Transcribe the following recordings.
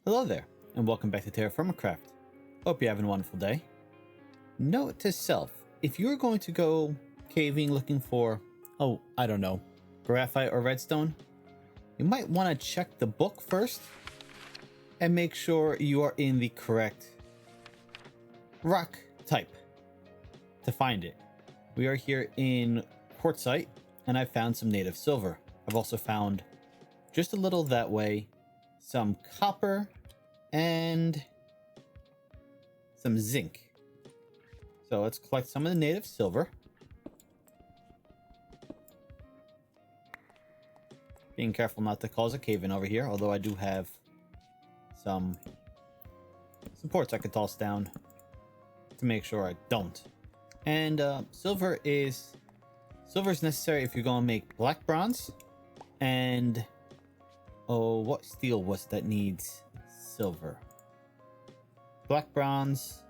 Hello there, and welcome back to TerraFirmaCraft. Hope you're having a wonderful day. Note to self, if you're going to go caving looking for, I don't know, graphite or redstone, you might want to check the book first and make sure you are in the correct rock type to find it. We are here in quartzite, and I found some native silver. I've also found, just a little that way, some copper and some zinc. So let's collect some of the native silver. Being careful not to cause a cave-in over here, although I do have some supports I can toss down to make sure I don't. And silver is necessary if you're going to make black bronze. And what steel was that needs silver? Black bronze.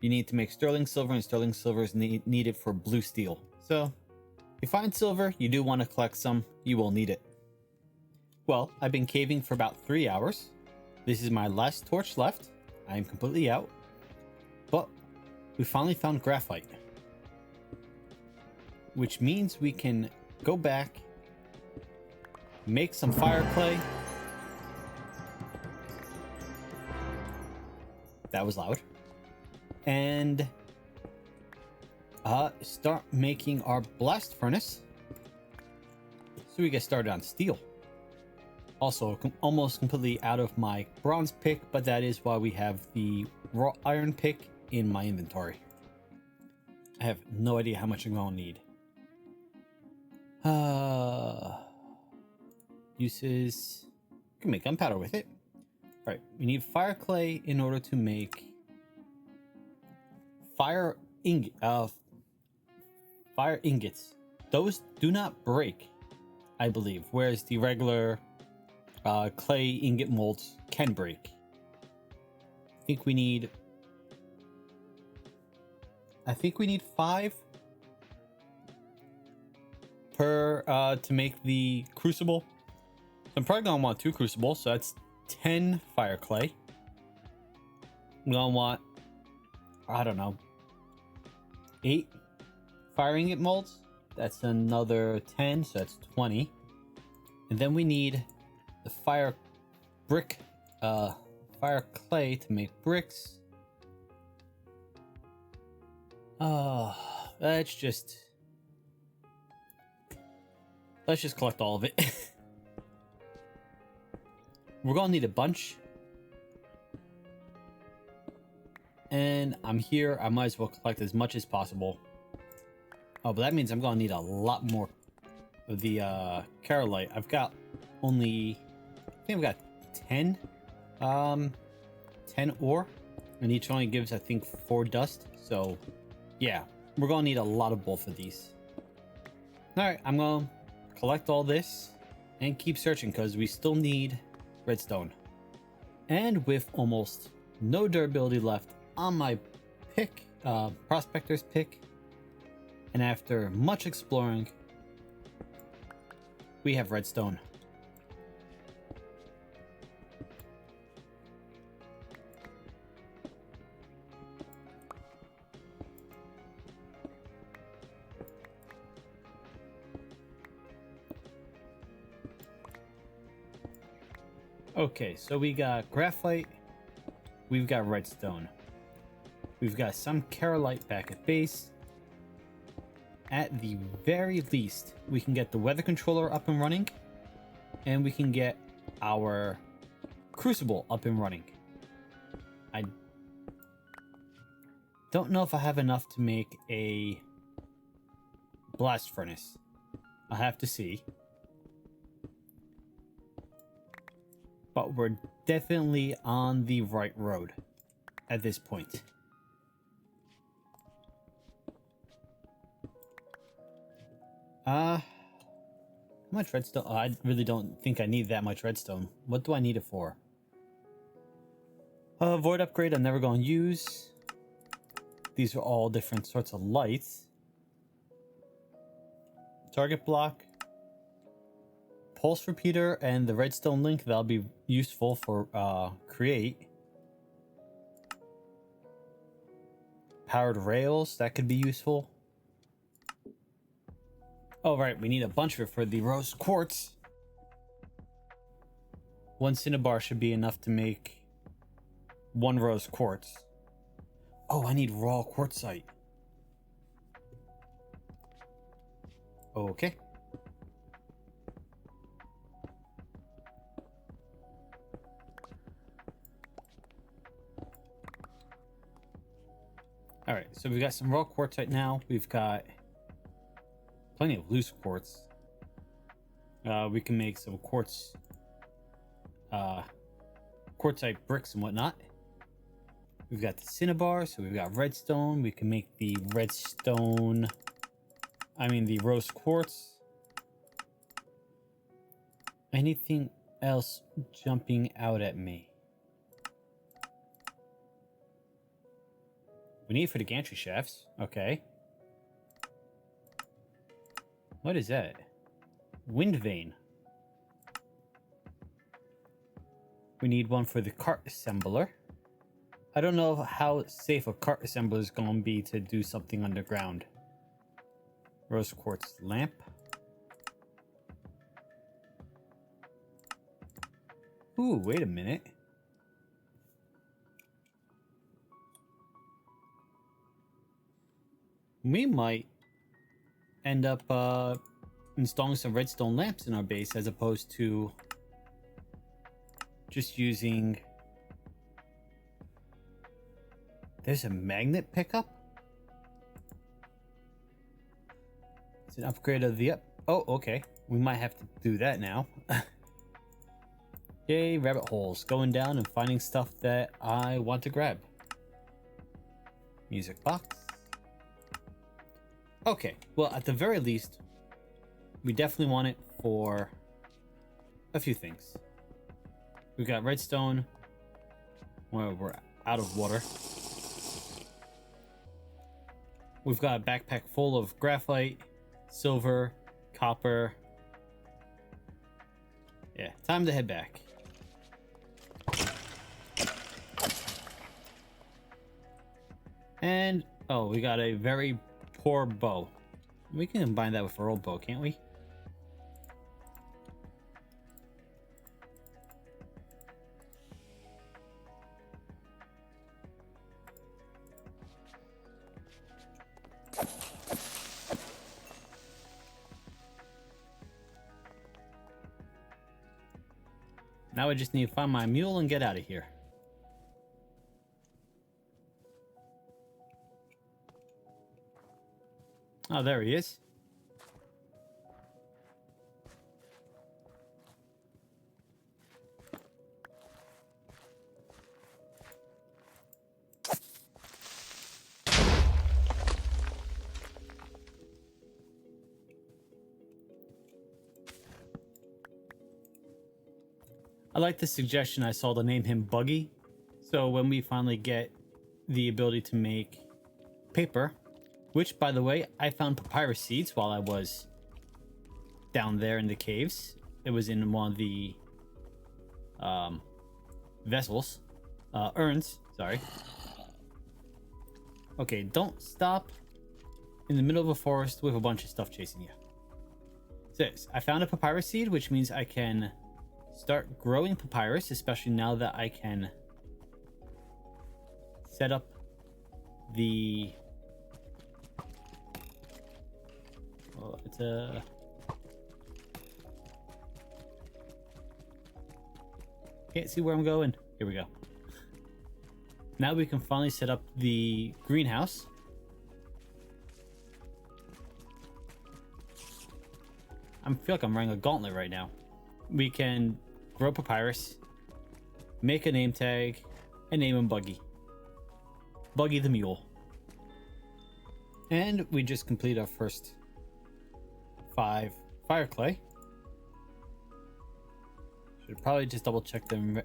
You need to make sterling silver, and sterling silver is needed for blue steel. So, if you find silver, you do want to collect some. You will need it. Well, I've been caving for about 3 hours. This is my last torch left. I am completely out. But we finally found graphite, which means we can go back, make some fire clay. That was loud. And start making our blast furnace so we get started on steel. Also, almost completely out of my bronze pick, but that is why we have the raw iron pick in my inventory. I have no idea how much I'm going to need. Uses. You can make gunpowder with it. Right, we need fire clay in order to make fire ingots. Those do not break, I believe, whereas the regular clay ingot molds can break. I think we need 5 per to make the crucible. So I'm probably gonna want 2 crucibles, so that's 10 fire clay. I'm gonna want, I don't know, 8 fire ingot molds. That's another 10, so that's 20. And then we need the fire clay to make bricks. Let's just collect all of it. We're gonna need a bunch. And I'm here, I might as well collect as much as possible. Oh, but that means I'm gonna need a lot more of the Kaolinite. I've got only, I think I've got 10 ore, and each only gives, I think, 4 dust. So yeah, we're gonna need a lot of both of these. All right, I'm gonna collect all this and keep searching because we still need redstone. And with almost no durability left on my pick, prospector's pick, and after much exploring, we have redstone. Okay, so we got graphite, we've got redstone, we've got some Kaolinite back at base. At the very least, we can get the weather controller up and running, and we can get our crucible up and running. I don't know if I have enough to make a blast furnace. I'll have to see. But we're definitely on the right road at this point. How much redstone? Oh, I really don't think I need that much redstone. What do I need it for? Void upgrade I'm never going to use. These are all different sorts of lights. Target block. pulse repeater and the redstone link, that'll be useful for create. Powered rails, that could be useful. Oh right, we need a bunch of it for the rose quartz. One cinnabar should be enough to make one rose quartz. Oh, I need raw quartzite. Okay. All right, so we've got some raw quartzite now. We've got plenty of loose quartz. We can make some quartzite bricks and whatnot. We've got the cinnabar, so we've got redstone. We can make the the rose quartz. Anything else jumping out at me? We need for the gantry shafts. Okay. What is that? Wind vane. We need one for the cart assembler. I don't know how safe a cart assembler is going to be to do something underground. Rose quartz lamp. Ooh, wait a minute. We might end up installing some redstone lamps in our base as opposed to just using... There's a magnet pickup? It's an upgrade of the... Oh, okay. We might have to do that now. Yay, rabbit holes. Going down and finding stuff that I want to grab. Music box. Okay, well, at the very least, we definitely want it for a few things. We've got redstone. Well, we're out of water. We've got a backpack full of graphite, silver, copper. Yeah, time to head back. And, oh, we got a very poor bow. We can combine that with our old bow, can't we? Now I just need to find my mule and get out of here. Oh, there he is. I like the suggestion. I saw to name him Buggy. So when we finally get the ability to make paper, which, by the way, I found papyrus seeds while I was down there in the caves. It was in one of the vessels. Urns, sorry. Okay, don't stop in the middle of a forest with a bunch of stuff chasing you. So I found a papyrus seed, which means I can start growing papyrus, especially now that I can set up the... Oh, it's a... Can't see where I'm going. Here we go. Now we can finally set up the greenhouse. I feel like I'm running a gauntlet right now. We can grow papyrus, make a name tag, and name him Buggy. Buggy the Mule. And we just complete our first 5 fire clay. Should probably just double check the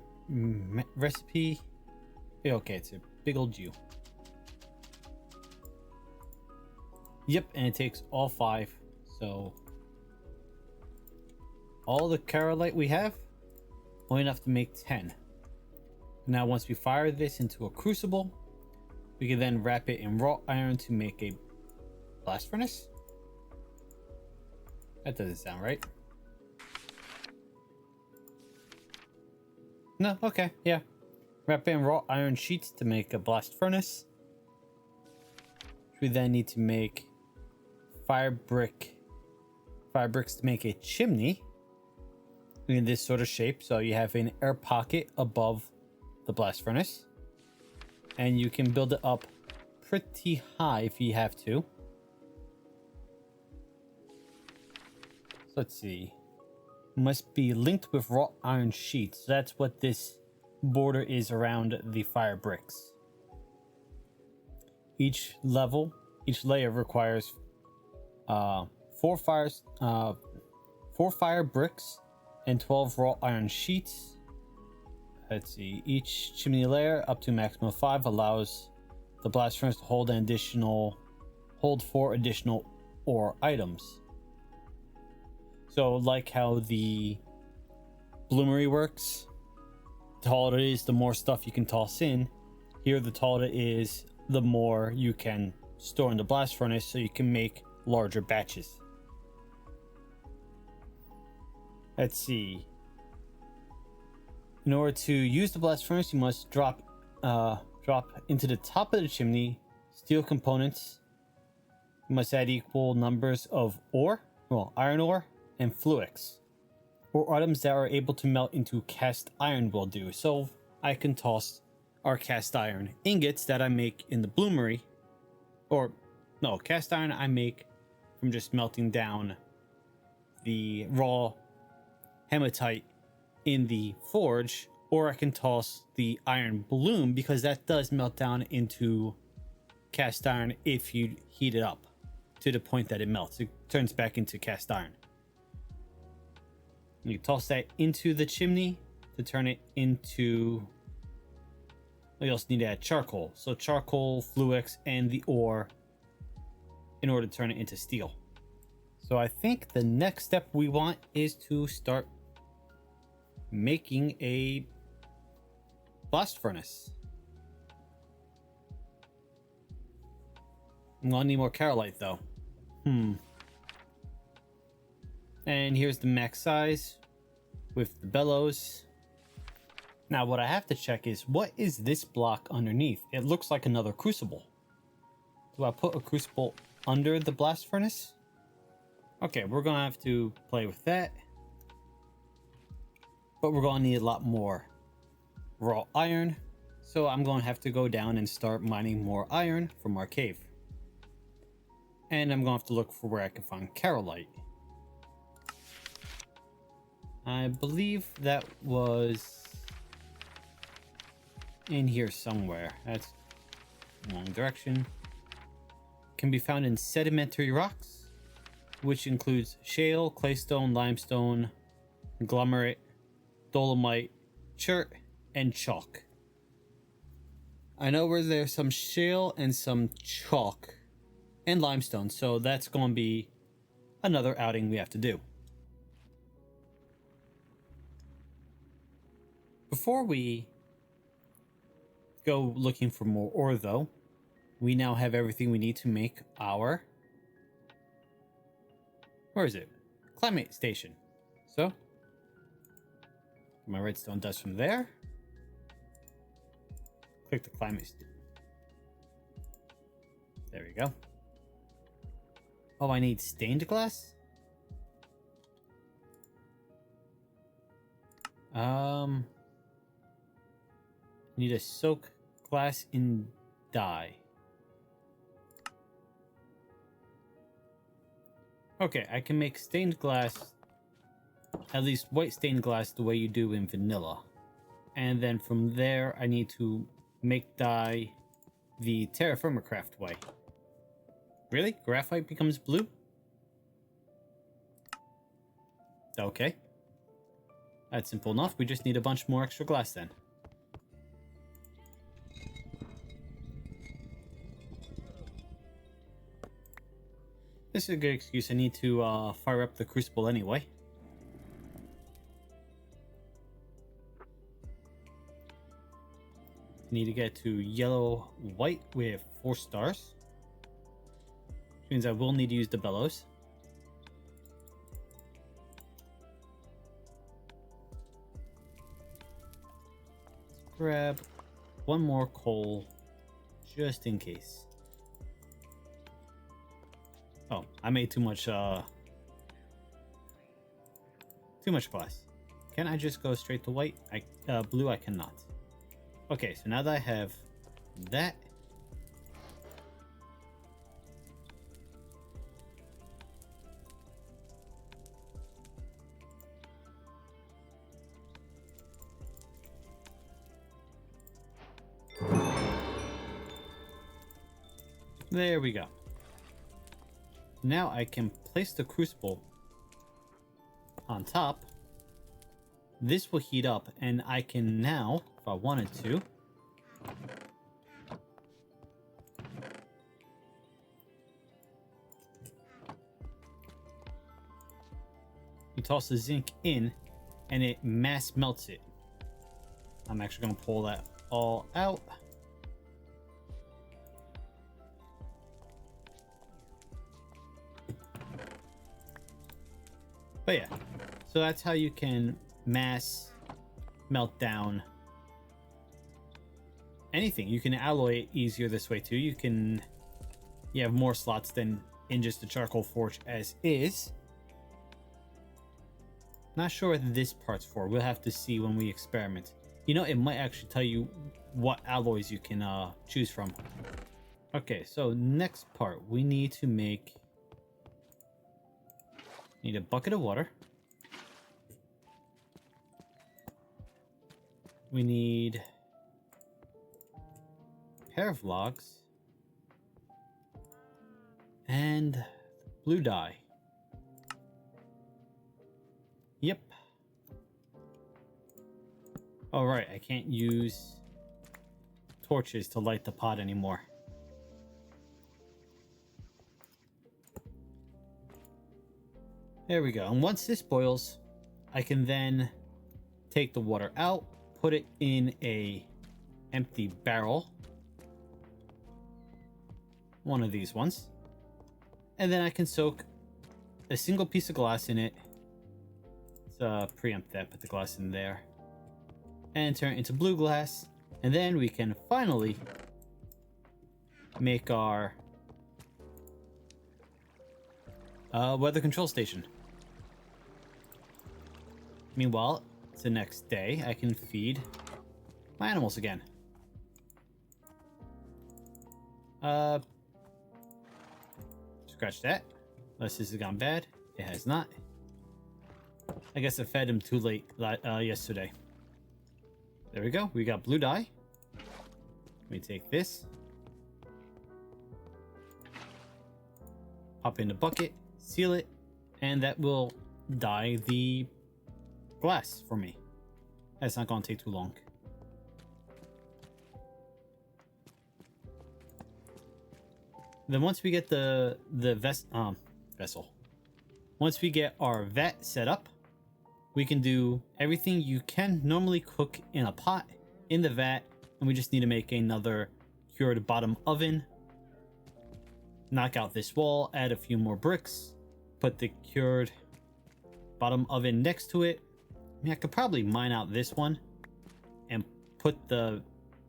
recipe. Yeah, okay, it's a big old Jew. Yep, and it takes all 5, so all the Kaolinite we have, only enough to make 10. Now once we fire this into a crucible, we can then wrap it in raw iron to make a blast furnace. That doesn't sound right. No, okay, yeah. Wrap in raw iron sheets to make a blast furnace. We then need to make fire bricks to make a chimney in this sort of shape. So you have an air pocket above the blast furnace, and you can build it up pretty high if you have to. So let's see. Must be linked with raw iron sheets. So that's what this border is around the fire bricks. Each layer requires 4 fire bricks and 12 raw iron sheets. Let's see. Each chimney layer up to a maximum of 5 allows the blast furnace to hold 4 additional ore items. So like how the bloomery works, the taller it is, the more stuff you can toss in. Here, the taller it is, the more you can store in the blast furnace, so you can make larger batches. Let's see. In order to use the blast furnace, you must drop into the top of the chimney steel components. You must add equal numbers of iron ore and fluix, or items that are able to melt into cast iron will do. So I can toss our cast iron ingots that I make in the bloomery, cast iron I make from just melting down the raw hematite in the forge, or I can toss the iron bloom because that does melt down into cast iron if you heat it up to the point that it melts. It turns back into cast iron. You toss that into the chimney to turn it into... We also need to add charcoal. So charcoal, fluix, and the ore in order to turn it into steel. So I think the next step we want is to start making a blast furnace. I'm gonna need more Kaolinite though. And here's the max size with the bellows. Now what I have to check is, what is this block underneath? It looks like another crucible. Do I put a crucible under the blast furnace? Okay, we're gonna have to play with that. But we're gonna need a lot more raw iron. So I'm gonna have to go down and start mining more iron from our cave. And I'm gonna have to look for where I can find Kaolinite. I believe that was in here somewhere. That's the wrong direction. Can be found in sedimentary rocks, which includes shale, claystone, limestone, conglomerate, dolomite, chert, and chalk. I know where there's some shale and some chalk and limestone, so that's going to be another outing we have to do. Before we go looking for more ore though, we now have everything we need to make our... Where is it? Climate station. So, my redstone dust from there. Click the climate. There we go. Oh, I need stained glass? Need to soak glass in dye. Okay, I can make stained glass, at least white stained glass, the way you do in vanilla. And then from there, I need to make dye the TerraFirmaCraft way. Really? Graphite becomes blue? Okay. That's simple enough. We just need a bunch more extra glass then. This is a good excuse. I need to fire up the crucible anyway. Need to get to yellow white with 4 stars. Which means I will need to use the bellows. Let's grab 1 more coal just in case. Oh, I made too much glass. Can I just go straight to white? Blue I cannot. Okay, so now that I have that, there we go. Now I can place the crucible on top. This will heat up, and I can now, if I wanted to, you toss the zinc in, and it mass melts it. I'm actually going to pull that all out. But yeah, so that's how you can mass melt down anything. You can alloy it easier this way too. You have more slots than in just the charcoal forge as is. Not sure what this part's for. We'll have to see when we experiment. You know, it might actually tell you what alloys you can choose from. Okay, so next part, we need to make... Need a bucket of water. We need a pair of logs and blue dye. Yep. All right, I can't use torches to light the pot anymore. There we go. And once this boils, I can then take the water out, put it in a empty barrel. One of these ones. And then I can soak a single piece of glass in it. Let's preempt that, put the glass in there. And turn it into blue glass. And then we can finally make our weather control station. Meanwhile, it's the next day. I can feed my animals again. Scratch that. Unless this has gone bad. It has not. I guess I fed him too late yesterday. There we go. We got blue dye. Let me take this. Pop in the bucket. Seal it. And that will dye the glass for me. That's not going to take too long. Then once we get the vessel, once we get our vat set up, we can do everything you can normally cook in a pot in the vat, and we just need to make another cured bottom oven. Knock out this wall, add a few more bricks, put the cured bottom oven next to it. I mean, I could probably mine out this one and put the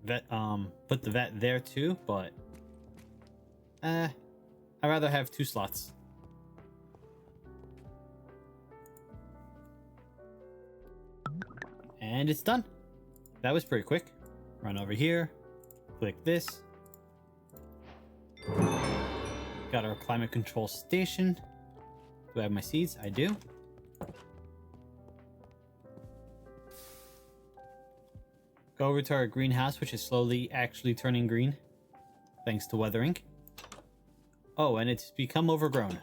vat there too, but I'd rather have 2 slots. And it's done. That was pretty quick. Run over here, click this. Got our climate control station. Do I have my seeds? I do. Go over to our greenhouse, which is slowly actually turning green, thanks to weathering. Oh, and it's become overgrown.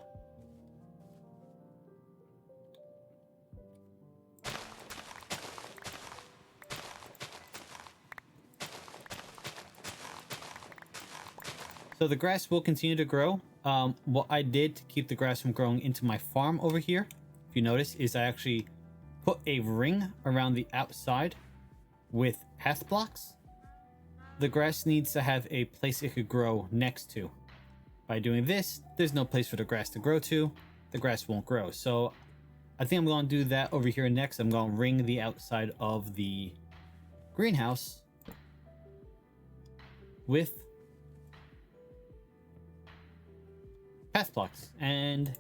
So the grass will continue to grow. What I did to keep the grass from growing into my farm over here, if you notice, is I actually put a ring around the outside with path blocks. the grass needs to have a place it could grow next to. By doing this, there's no place for the grass to grow to. The grass won't grow. So I think I'm going to do that over here next. I'm going to ring the outside of the greenhouse with path blocks. And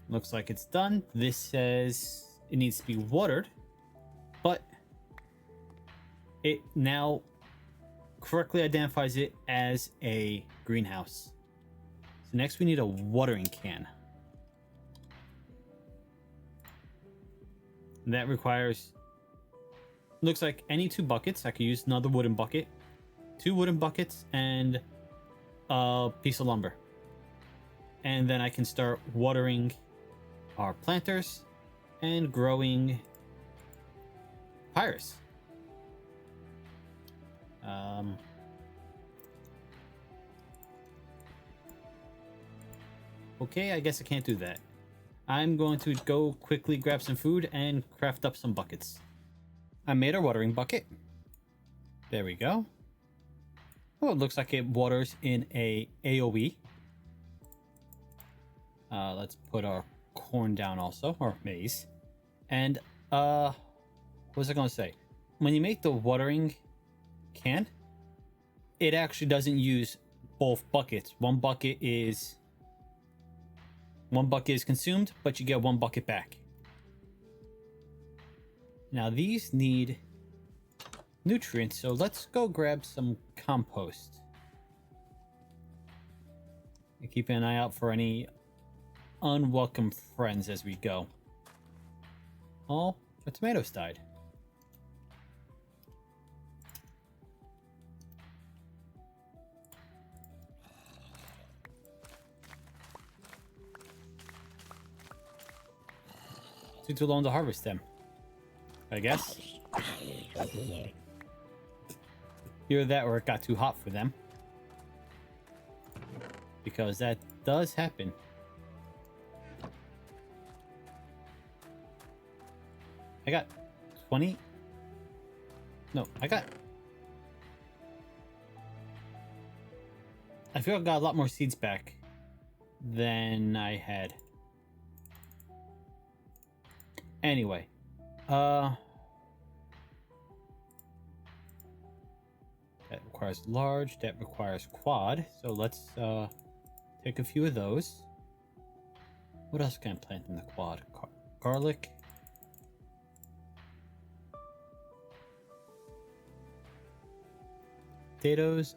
looks like it's done. This says it needs to be watered, but it now correctly identifies it as a greenhouse. So next we need a watering can. And that requires, looks like any 2 buckets. I could use another wooden bucket, 2 wooden buckets, and a piece of lumber. And then I can start watering our planters and growing papyrus. Okay, I guess I can't do that. I'm going to go quickly grab some food and craft up some buckets. I made a watering bucket. There we go. Oh, it looks like it waters in a AoE. Let's put our corn down also, or maize. And what was I going to say? When you make the watering can, it actually doesn't use both buckets. One bucket is consumed, but you get 1 bucket back. Now these need nutrients, so let's go grab some compost. And keep an eye out for any unwelcome friends as we go. Oh, the tomatoes died. Too long to harvest them, I guess. Either that or it got too hot for them. Because that does happen. I got 20. No, I feel I got a lot more seeds back than I had. Anyway, that requires large, that requires quad, so let's take a few of those. What else can I plant in the quad? Garlic. Potatoes.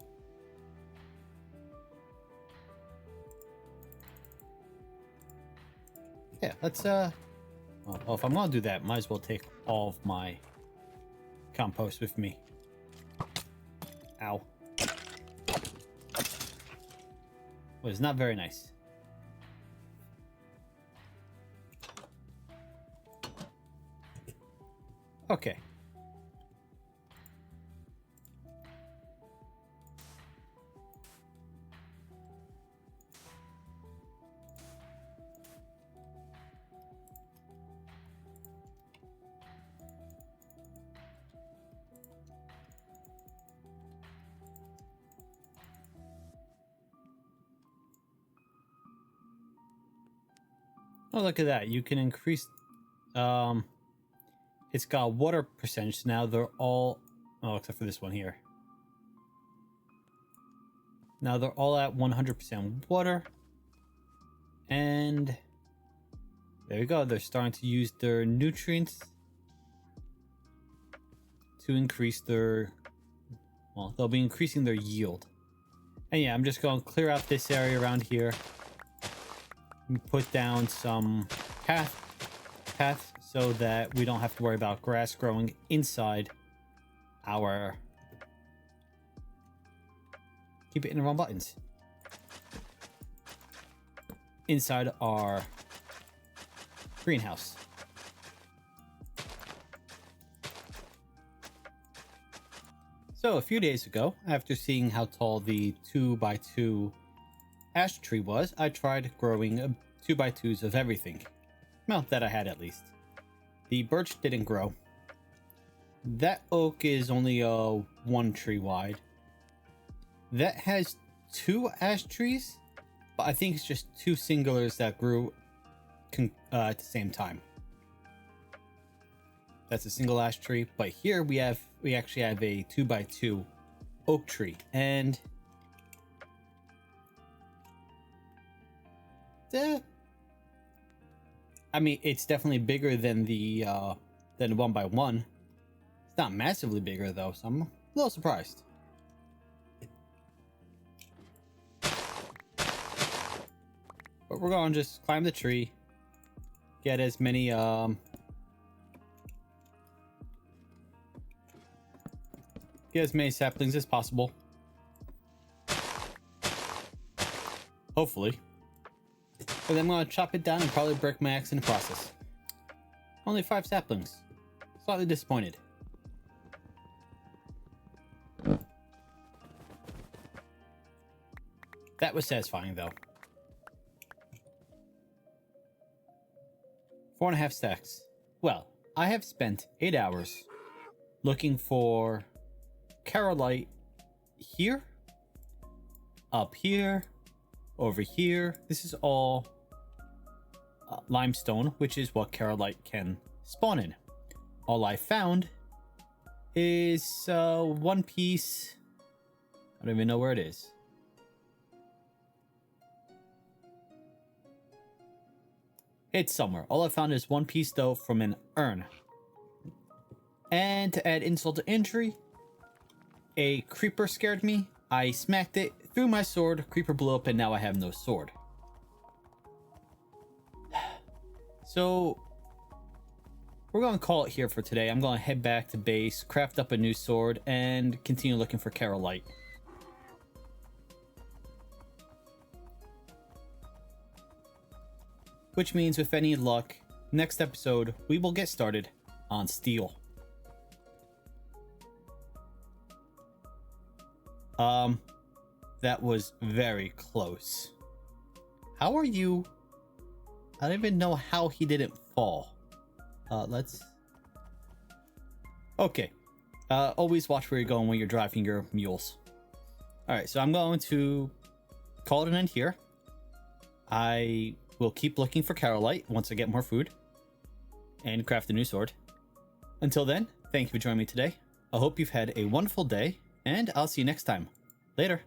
Yeah, let's well, if I'm gonna do that, might as well take all of my compost with me. Ow. Well, it's not very nice. Okay. Oh, look at that. You can increase... it's got water percentage. Now they're all... Oh, except for this one here. Now they're all at 100% water. And... there we go. They're starting to use their nutrients to increase their... well, they'll be increasing their yield. And yeah, I'm just going to clear out this area around here. Put down some paths so that we don't have to worry about grass growing inside our... keep it in the wrong buttons. Inside our greenhouse. So a few days ago, after seeing how tall the 2x2 ash tree was, I tried growing 2x2s of everything. Well, that I had at least. The birch didn't grow. That oak is only 1 tree wide. That has 2 ash trees, but I think it's just 2 singulars that grew at the same time. That's a single ash tree, but here we actually have a 2x2 oak tree, and I mean, it's definitely bigger than the 1x1. It's not massively bigger though, so I'm a little surprised. But we're gonna just climb the tree, get as many saplings as possible. Hopefully. And then I'm gonna chop it down and probably break my axe in the process. Only 5 saplings. Slightly disappointed. That was satisfying though. 4.5 stacks. Well, I have spent 8 hours looking for Kaolinite here, up here, over here. This is all limestone, which is what Kaolinite can spawn in. All I found is 1 piece. I don't even know where it is. It's somewhere. All I found is 1 piece though from an urn. And to add insult to injury, a creeper scared me. I smacked it, threw my sword, creeper blew up, and now I have no sword. So we're going to call it here for today. I'm going to head back to base, craft up a new sword, and continue looking for Kaolinite. Which means, with any luck, next episode, we will get started on steel. That was very close. How are you? I don't even know how he didn't fall. Let's... Okay. Always watch where you're going when you're driving your mules. Alright, so I'm going to call it an end here. I will keep looking for Kaolinite once I get more food. And craft a new sword. Until then, thank you for joining me today. I hope you've had a wonderful day. And I'll see you next time. Later.